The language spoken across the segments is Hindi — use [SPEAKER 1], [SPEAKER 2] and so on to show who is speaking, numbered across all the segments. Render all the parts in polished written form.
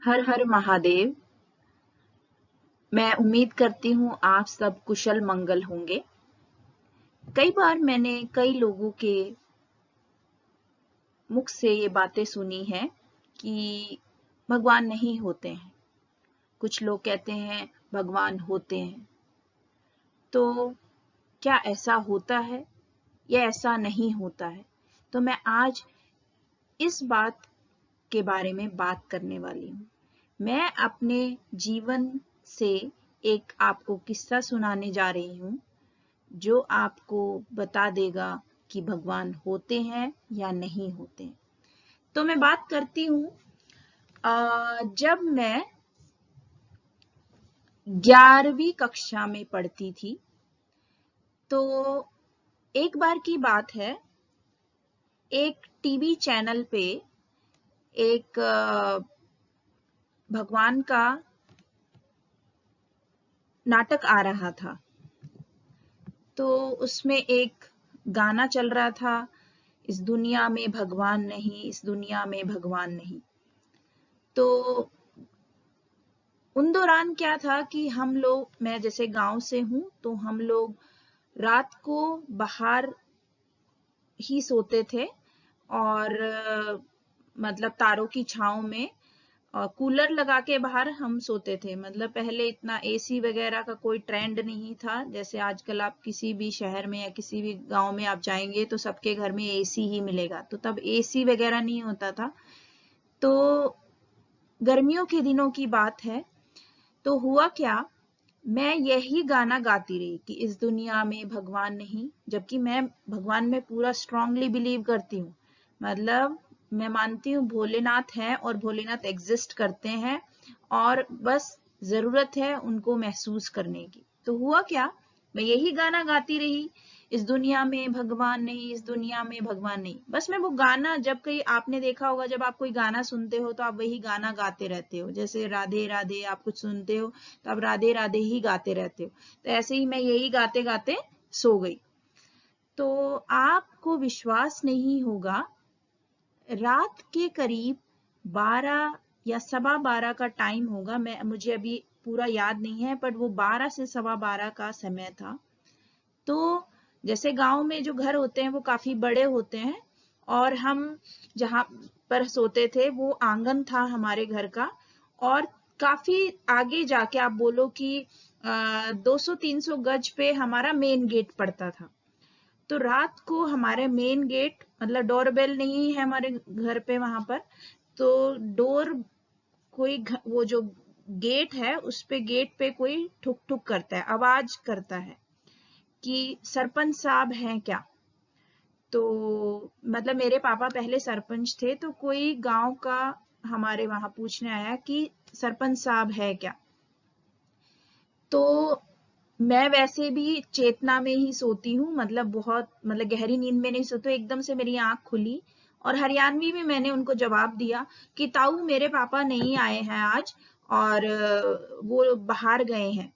[SPEAKER 1] हर हर महादेव। मैं उम्मीद करती हूँ आप सब कुशल मंगल होंगे। कई बार मैंने कई लोगों के मुख से ये बातें सुनी हैं कि भगवान नहीं होते हैं। कुछ लोग कहते हैं भगवान होते हैं। तो क्या ऐसा होता है या ऐसा नहीं होता है? तो मैं आज इस बात के बारे में बात करने वाली हूँ। मैं अपने जीवन से एक आपको किस्सा सुनाने जा रही हूँ जो आपको बता देगा कि भगवान होते हैं या नहीं होते हैं। तो मैं बात करती हूँ जब मैं 11वीं कक्षा में पढ़ती थी तो एक बार की बात है, एक टीवी चैनल पे एक भगवान का नाटक आ रहा था। तो उसमें एक गाना चल रहा था, इस दुनिया में भगवान नहीं, इस दुनिया में भगवान नहीं। तो उन दौरान क्या था कि हम लोग, मैं जैसे गांव से हूं तो हम लोग रात को बाहर ही सोते थे और मतलब तारों की छांव में कूलर लगा के बाहर हम सोते थे। मतलब पहले इतना एसी वगैरह का कोई ट्रेंड नहीं था। जैसे आजकल आप किसी भी शहर में या किसी भी गांव में आप जाएंगे तो सबके घर में एसी ही मिलेगा, तो तब एसी वगैरह नहीं होता था। तो गर्मियों के दिनों की बात है। तो हुआ क्या, मैं यही गाना गाती रही कि इस दुनिया में भगवान नहीं, जबकि मैं भगवान में पूरा स्ट्रांगली बिलीव करती हूँ। मतलब मैं मानती हूँ भोलेनाथ हैं और भोलेनाथ एग्जिस्ट करते हैं और बस जरूरत है उनको महसूस करने की। तो हुआ क्या, मैं यही गाना गाती रही, इस दुनिया में भगवान नहीं, इस दुनिया में भगवान नहीं। बस मैं वो गाना, जब कहीं आपने देखा होगा जब आप कोई गाना सुनते हो तो आप वही गाना गाते रहते हो। जैसे राधे राधे आप कुछ सुनते हो तो आप राधे राधे ही गाते रहते हो। तो ऐसे ही मैं यही गाते गाते सो गई। तो आपको विश्वास नहीं होगा, रात के करीब 12 या 12:15 का टाइम होगा, मुझे अभी पूरा याद नहीं है, पर वो 12 से 12:15 का समय था। तो जैसे गांव में जो घर होते हैं वो काफी बड़े होते हैं और हम जहां पर सोते थे वो आंगन था हमारे घर का, और काफी आगे जाके आप बोलो कि 200-300 गज पे हमारा मेन गेट पड़ता था। तो रात को हमारे मेन गेट, मतलब डोरबेल नहीं है हमारे घर पे वहां पर, तो डोर कोई वो जो गेट है उस पे, गेट पे कोई ठुक ठुक करता है, आवाज करता है कि सरपंच साहब हैं क्या। तो मतलब मेरे पापा पहले सरपंच थे, तो कोई गांव का हमारे वहां पूछने आया कि सरपंच साहब है क्या। तो मैं वैसे भी चेतना में ही सोती हूँ, मतलब बहुत, मतलब गहरी नींद में नहीं सोती। एकदम से मेरी आंख खुली और हरियाणवी में मैंने उनको जवाब दिया कि ताऊ मेरे पापा नहीं आए हैं आज, और वो बाहर गए हैं।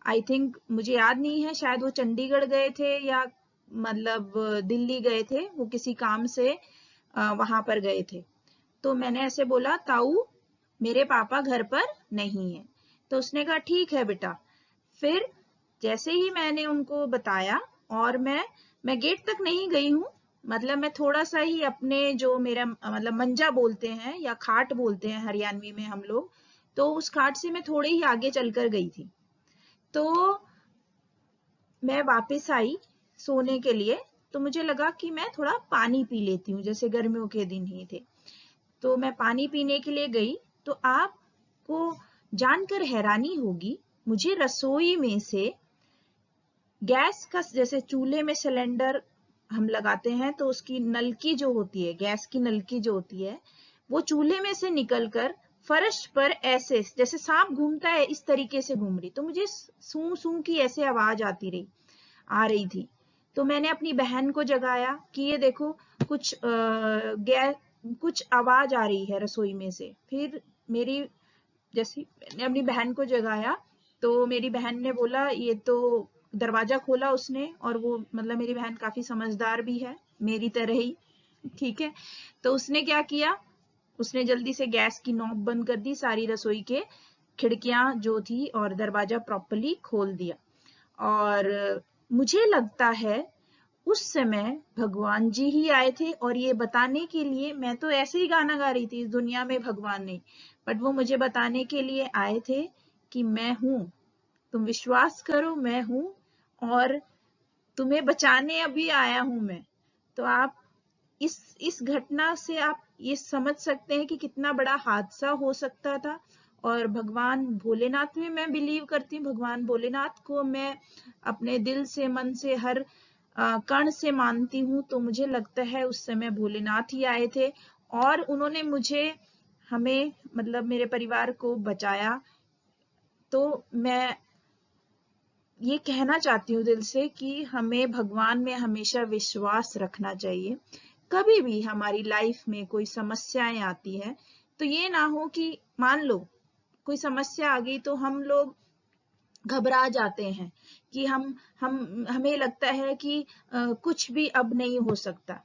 [SPEAKER 1] आई थिंक, मुझे याद नहीं है, शायद वो चंडीगढ़ गए थे या मतलब दिल्ली गए थे, वो किसी काम से वहां पर गए थे। तो मैंने ऐसे बोला, ताऊ मेरे पापा घर पर नहीं है। तो उसने कहा ठीक है बेटा। फिर जैसे ही मैंने उनको बताया, और मैं गेट तक नहीं गई हूँ, मतलब मैं थोड़ा सा ही अपने, जो मेरा मतलब मंजा बोलते हैं या खाट बोलते हैं हरियाणवी में हम लोग, तो उस खाट से मैं थोड़े ही आगे चलकर गई थी। तो मैं वापस आई सोने के लिए, तो मुझे लगा कि मैं थोड़ा पानी पी लेती हूँ, जैसे गर्मियों के दिन ही थे। तो मैं पानी पीने के लिए गई, तो आपको जानकर हैरानी होगी, मुझे रसोई में से गैस का, जैसे चूल्हे में सिलेंडर हम लगाते हैं तो उसकी नलकी जो होती है, गैस की नलकी जो होती है, वो चूल्हे में से निकलकर फर्श पर ऐसे जैसे सांप घूमता है इस तरीके से घूम रही। तो मुझे सू सू की ऐसे आवाज आ रही थी। तो मैंने अपनी बहन को जगाया कि ये देखो, कुछ गैस, कुछ आवाज आ रही है रसोई में से। फिर मेरी, जैसे मैंने अपनी बहन को जगाया तो मेरी बहन ने बोला, ये तो दरवाजा खोला उसने, और वो मतलब मेरी बहन काफी समझदार भी है मेरी तरह ही, ठीक है। तो उसने क्या किया, उसने जल्दी से गैस की नॉब बंद कर दी, सारी रसोई के खिड़कियां जो थी और दरवाजा प्रॉपर्ली खोल दिया। और मुझे लगता है उस समय भगवान जी ही आए थे और ये बताने के लिए, मैं तो ऐसे ही गाना गा रही थी, इस दुनिया में भगवान नहीं, बट वो मुझे बताने के लिए आए थे कि मैं हूं, तुम विश्वास करो मैं हूं और तुम्हें बचाने अभी आया हूं मैं। तो आप इस घटना से आप ये समझ सकते हैं कि कितना बड़ा हादसा हो सकता था। और भगवान भोलेनाथ में मैं बिलीव करती हूँ, भगवान भोलेनाथ को मैं अपने दिल से, मन से, हर कण से मानती हूँ। तो मुझे लगता है उस समय भोलेनाथ ही आए थे और उन्होंने मुझे, हमें, मतलब मेरे परिवार को बचाया। तो मैं ये कहना चाहती हूँ दिल से कि हमें भगवान में हमेशा विश्वास रखना चाहिए। कभी भी हमारी लाइफ में कोई समस्याएं आती है तो ये ना हो कि मान लो कोई समस्या आ गई तो हम लोग घबरा जाते हैं कि हमें लगता है कि कुछ भी अब नहीं हो सकता।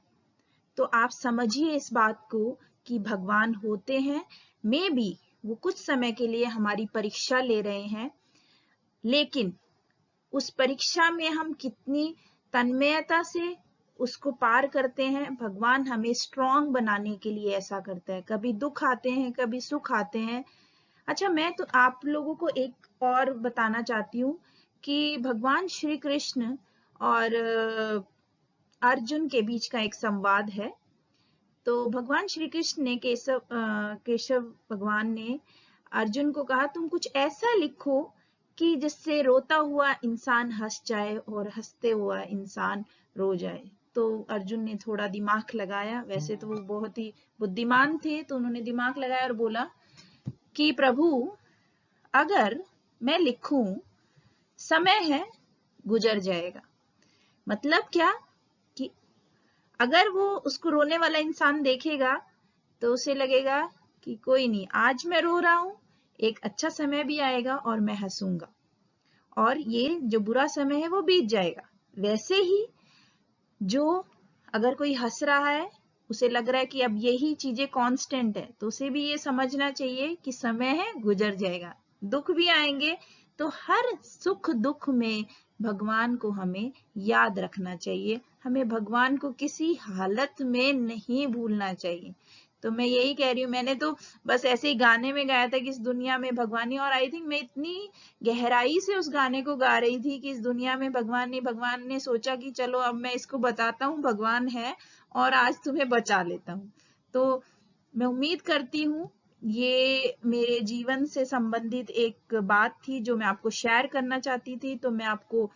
[SPEAKER 1] तो आप समझिए इस बात को कि भगवान होते हैं, मे बी वो कुछ समय के लिए हमारी परीक्षा ले रहे हैं, लेकिन उस परीक्षा में हम कितनी तन्मयता से उसको पार करते हैं, भगवान हमें स्ट्रांग बनाने के लिए ऐसा करता है। कभी दुख आते हैं, कभी सुख आते हैं। अच्छा, मैं तो आप लोगों को एक और बताना चाहती हूँ कि भगवान श्री कृष्ण और अर्जुन के बीच का एक संवाद है। तो भगवान श्री कृष्ण ने केशव भगवान ने अर्जुन को कहा, तुम कुछ ऐसा लिखो कि जिससे रोता हुआ इंसान हंस जाए और हंसते हुआ इंसान रो जाए। तो अर्जुन ने थोड़ा दिमाग लगाया, वैसे तो वो बहुत ही बुद्धिमान थे, तो उन्होंने दिमाग लगाया और बोला कि प्रभु, अगर मैं लिखूं, समय है, गुजर जाएगा। मतलब क्या कि अगर वो उसको रोने वाला इंसान देखेगा तो उसे लगेगा कि कोई नहीं, आज मैं रो रहा हूं, एक अच्छा समय भी आएगा और मैं हंसूंगा और ये जो बुरा समय है वो बीत जाएगा। वैसे ही जो अगर कोई हंस रहा है, उसे लग रहा है कि अब यही चीजें कांस्टेंट है, तो उसे भी ये समझना चाहिए कि समय है, गुजर जाएगा। दुख भी आएंगे, तो हर सुख दुख में भगवान को हमें याद रखना चाहिए। हमें भगवान को किसी हालत में नहीं भूलना चाहिए। तो मैं यही कह रही हूँ, मैंने तो बस ऐसे ही गाने में गाया था कि इस दुनिया में भगवान नहीं, और आई थिंक मैं इतनी गहराई से उस गाने को गा रही थी कि इस दुनिया में भगवान नहीं। भगवान ने सोचा कि चलो अब मैं इसको बताता हूँ भगवान है और आज तुम्हें बचा लेता हूँ। तो मैं उम्मीद करती हूँ ये मेरे जीवन से संबंधित एक बात थी जो मैं आपको शेयर करना चाहती थी। तो मैं आपको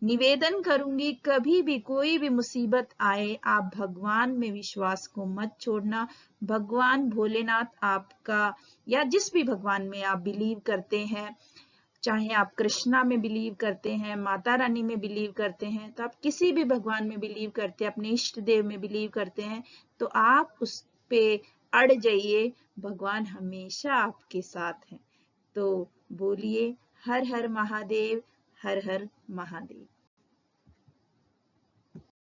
[SPEAKER 1] निवेदन करूंगी, कभी भी कोई भी मुसीबत आए, आप भगवान में विश्वास को मत छोड़ना। भगवान भोलेनाथ आपका, या जिस भी भगवान में आप बिलीव करते हैं, चाहे आप कृष्णा में बिलीव करते हैं, माता रानी में बिलीव करते हैं, तो आप किसी भी भगवान में बिलीव करते हैं, अपने इष्ट देव में बिलीव करते हैं, तो आप उस पे अड़ जाइए, भगवान हमेशा आपके साथ हैं। तो बोलिए हर हर महादेव, हर हर महादेव।